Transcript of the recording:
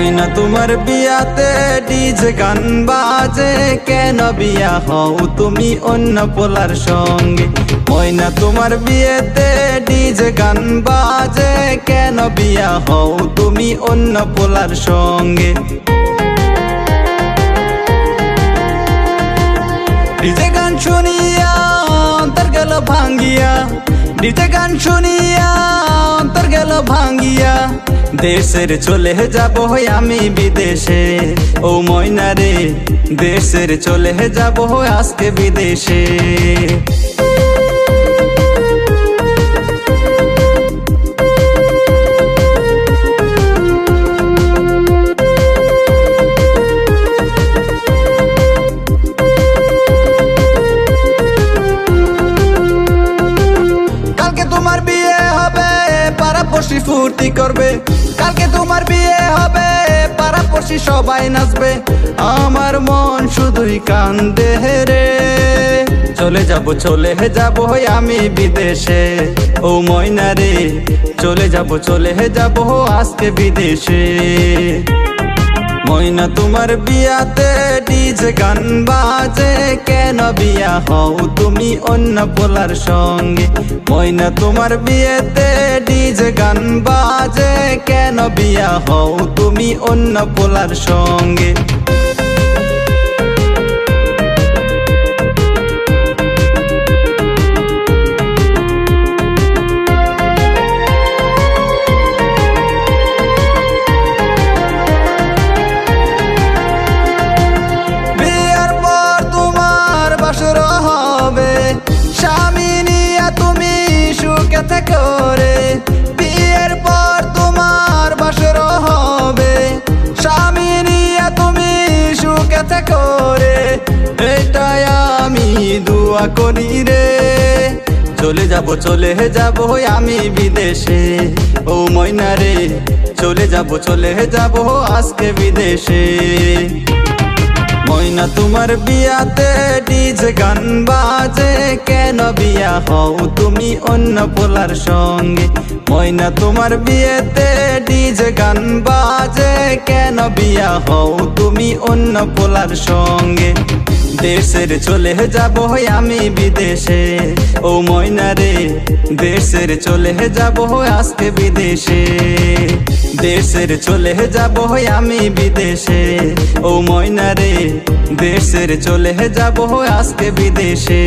ময়না তোমার বিয়াতে ডিজে গান বাজে, কেন বিয়া হও তুমি অন্য পোলার সঙ্গে? ময়না তোমার বিয়েতে ডিজে গান বাজে, কেন বিয়া হও তুমি অন্য পোলার সঙ্গে? ডিজে গান শুনিয়া অন্তর গেল ভাঙ্গিয়া, ডিজে গান শুনিয়া অন্তর গেল ভাঙ্গিয়া, দেশের চলে যাব আমি বিদেশে। ও ময়না রে, দেশের চলে যাব আজকে বিদেশে। কালকে তোমার বিয়ে হবে, পাড়াপড়শি ফুর্তি করবে। কালকে তোমার বিয়ে হবে, পাড়াপড়শি সবাই নাচবে। আমার মন শুধুই কান্দে রে, চলে যাব আমি বিদেশে। ও ময়না রে, চলে যাব আজকে বিদেশে। ময়না তোমার বিয়াতে ডিজে গান বাজে, কেন বিয়া হও তুমি অন্য পোলার সঙ্গে? ময়না তোমার বিয়েতে ডিজে গান বাজে, কেন বিয়া হও তুমি অন্য পোলার সঙ্গে? স্বামী নিয়া তুমি সুখে থেকো রে, বিয়ের পর তোমার বাসর হবে। স্বামী নিয়া তুমি সুখে থেকো রে, এটাই আমি দোয়া করি রে। চলে যাব আমি বিদেশে। ও ময়না রে, চলে যাব আজকে বিদেশে। ময়না তোমার বিয়াতে ডিজে গান বাজে, কেন বিয়া হও তুমি অন্য পোলার সঙ্গে? ময়না তোমার বিয়েতে ডিজে গান বাজে, কেন বিয়া হও তুমি অন্য পোলার সঙ্গে? দেশের চলে যাব আমি বিদেশে। ও ময়না রে, দেশের চলে যাব আজকে বিদেশে। দেশের চলে যাব আমি বিদেশে। ও ময়না রে, দেশের চলে যাব আজকে বিদেশে।